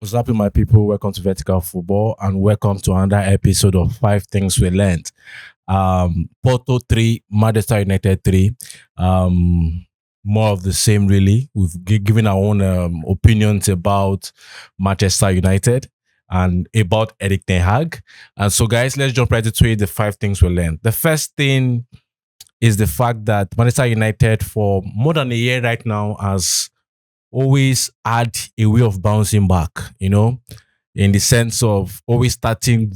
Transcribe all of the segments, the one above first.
What's up, my people? Welcome to Vertical Football and welcome to another episode of Five Things We Learned. Porto 3, Manchester United 3. More of the same, really. We've given our own opinions about Manchester United and about Eric Ten Hag. And so, guys, let's jump right into it. The 5 things we learned. The first thing is the fact that Manchester United, for more than a year right now, has always had a way of bouncing back, in the sense of always starting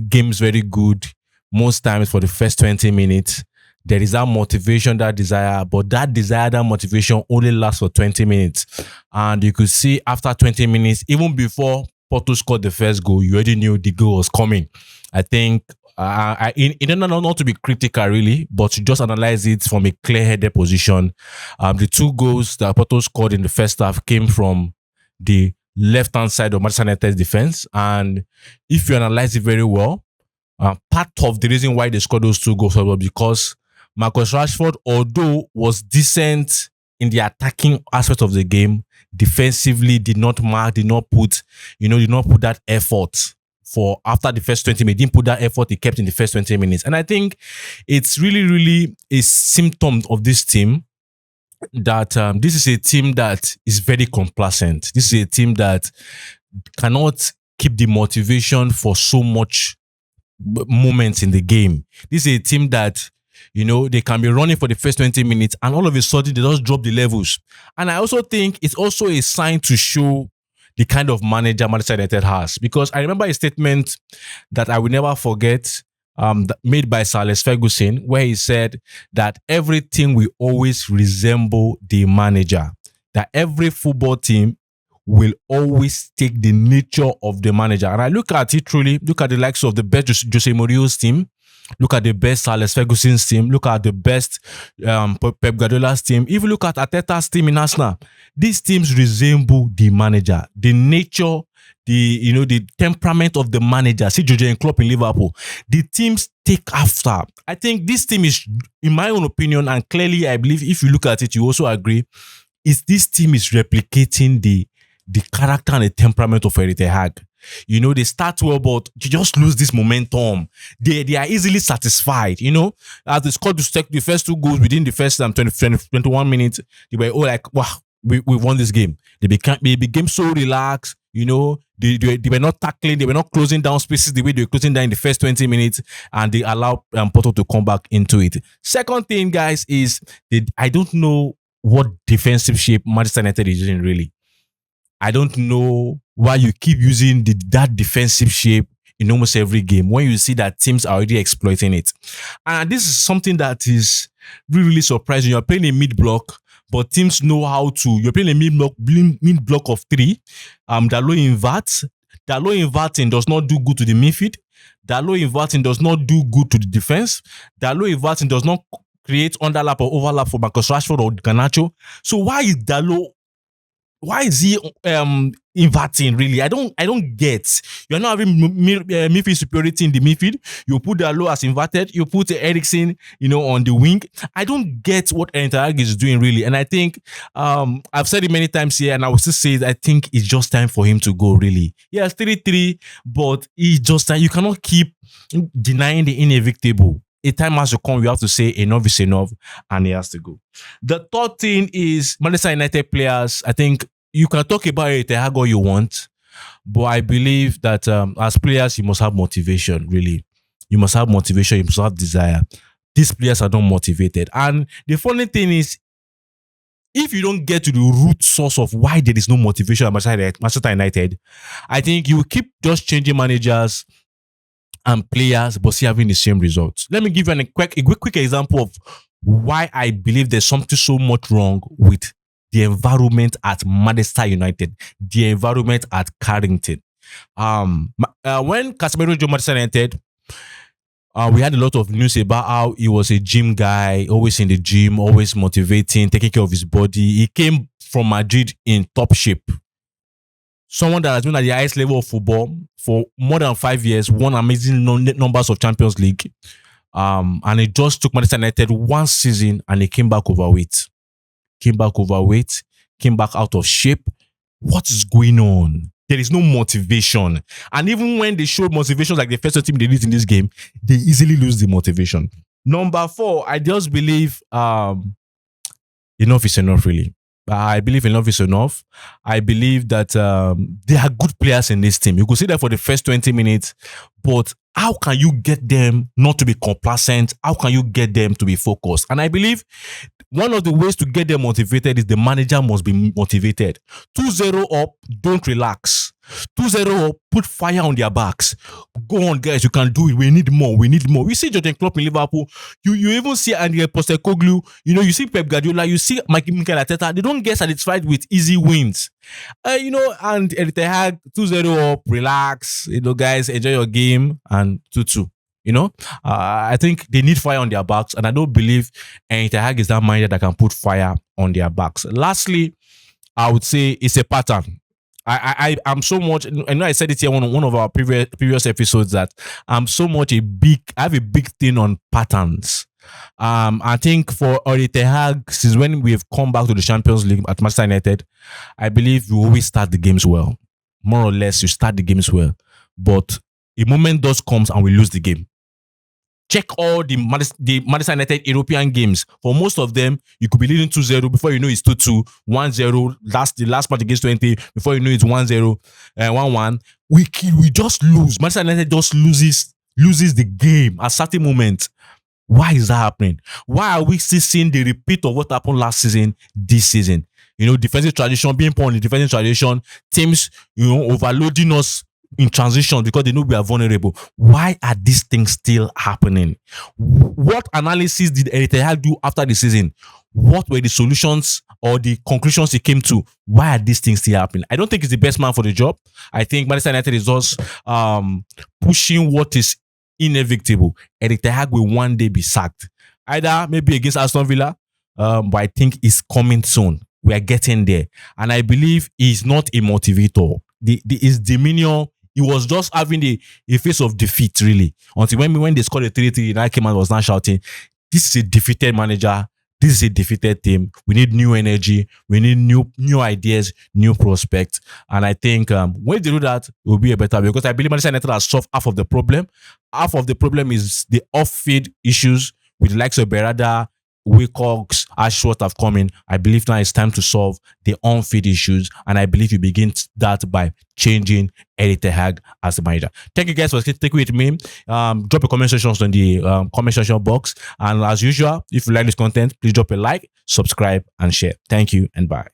games very good, most times for the first 20 minutes. There is that motivation, that desire, but that desire, that motivation only lasts for 20 minutes. And you could see after 20 minutes, even before Porto scored the first goal, you already knew the goal was coming. I think not to be critical really, but to just analyze it from a clear-headed position. The 2 goals that Porto scored in the first half came from the left-hand side of Manchester United's defense. And if you analyze it very well, part of the reason why they scored those 2 goals was because Marcus Rashford, although was decent in the attacking aspect of the game, defensively did not put that effort. For after the first 20 minutes, didn't put that effort he kept in the first 20 minutes. And I think it's really a symptom of this team that this is a team that is very complacent. This is a team that cannot keep the motivation for so much moments in the game. This is a team that, they can be running for the first 20 minutes and all of a sudden they just drop the levels. And I also think it's also a sign to show the kind of manager Manchester United has. Because I remember a statement that I will never forget made by Sir Alex Ferguson, where he said that everything will always resemble the manager. That every football team will always take the nature of the manager. And I look at it truly, look at the likes of the best Jose Mourinho's team, look at the best Sir Alex Ferguson's team, look at the best Pep Guardiola's team, even look at Arteta's team in Arsenal. These teams resemble the manager, the nature, the temperament of the manager. See Jurgen Klopp in Liverpool. The teams take after. I think this team is, in my own opinion, and clearly I believe if you look at it, you also agree, is this team is replicating the character and the temperament of Eric Ten Hag. They start well, but you just lose this momentum. They are easily satisfied, as they scored the first 2 goals within the first 21 minutes. They were all like, wow, we won this game. They became so relaxed, they were not tackling, they were not closing down spaces the way they were closing down in the first 20 minutes, and they allowed Porto to come back into it. Second thing, guys, is I don't know what defensive shape Manchester United is using really. I don't know why you keep using that defensive shape in almost every game when you see that teams are already exploiting it. And this is something that is really surprising. You're playing a mid-block, but teams know how to. You're playing a mid-block of 3. That low inverts. That low inverting does not do good to the midfield. That low inverting does not do good to the defense. That low inverting does not create underlap or overlap for Marcus Rashford or Garnacho. So why is Dalot? Why is he inverting really? I don't get. You're not having midfield superiority in the midfield. You put Dalot as inverted. You put Eriksen, on the wing. I don't get what Eric Ten Hag is doing really. And I think I've said it many times here, and I will still say that I think it's just time for him to go really. Yes, 3-3, but it's just time. You cannot keep denying the inevitable. A time has to come, we have to say enough is enough, and he has to go. The third thing is Manchester United players. I think you can talk about it all you want, but I believe that as players, you must have motivation, really. You must have motivation, you must have desire. These players are not motivated. And the funny thing is, if you don't get to the root source of why there is no motivation at Manchester United, I think you will keep just changing managers and players, but still having the same results. Let me give you a quick example of why I believe there's something so much wrong with the environment at Manchester United, the environment at Carrington. When Casemiro joined Manchester United, we had a lot of news about how he was a gym guy, always in the gym, always motivating, taking care of his body. He came from Madrid in top shape. Someone that has been at the highest level of football for more than 5 years, won amazing numbers of Champions League. And it just took Manchester United 1 season and he came back overweight. Came back out of shape. What is going on? There is no motivation. And even when they showed motivation like the first team they did in this game, they easily lose the motivation. Number 4, I just believe enough is enough, really. I believe enough is enough. I believe that there are good players in this team. You could see that for the first 20 minutes, but how can you get them not to be complacent? How can you get them to be focused? And I believe one of the ways to get them motivated is the manager must be motivated. 2-0 up, don't relax. 2-0 up, put fire on their backs. Go on, guys, you can do it. We need more. We need more. You see Jurgen Klopp in Liverpool. You even see Andrea Postecoglou. You see Pep Guardiola. You see Mikel Arteta. They don't get satisfied with easy wins. And Erik ten Hag, 2-0 up, relax. Guys, enjoy your game, and 2-2. I think they need fire on their backs, and I don't believe Erik ten Hag is that manager that can put fire on their backs. Lastly, I would say it's a pattern. I'm so much. I know I said it here on one of our previous episodes that I'm so much I have a big thing on patterns. I think for Erik ten Hag, since when we've come back to the Champions League at Manchester United, I believe we always start the games well. More or less, you start the games well, but a moment does comes and we lose the game. Check all the Manchester United European games. For most of them, you could be leading 2-0 before you know it's 2-2, 1-0. The last match against 20, before you know it's 1-0, 1-1. We just lose. Manchester United just loses the game at certain moments. Why is that happening? Why are we still seeing the repeat of what happened last season this season? Defensive tradition, being put on the defensive tradition, teams, overloading us in transition because they know we are vulnerable. Why are these things still happening? What analysis did Erik ten Hag do after the season? What were the solutions or the conclusions he came to? Why are these things still happening? I don't think he's the best man for the job. I think Manchester United is just pushing what is inevitable. Erik ten Hag will one day be sacked. Either maybe against Aston Villa, but I think it's coming soon. We are getting there. And I believe he's not a motivator. His demeanor, he was just having a face of defeat, really. Until when they scored a 3-3, and I came and was now shouting, this is a defeated manager. This is a defeated team. We need new energy. We need new ideas, new prospects. And I think when they do that, it will be a better way. Because I believe Manchester United has solved half of the problem. Half of the problem is the off-field issues with the likes of Berada, Wilcox, Rashford have come in. I believe now it's time to solve the on-field issues, and I believe you begin that by changing Erik ten Hag as the manager. Thank you guys for sticking with me. Drop a comment section on the comment section box, and as usual, if you like this content, please drop a like, subscribe, and share. Thank you, and bye.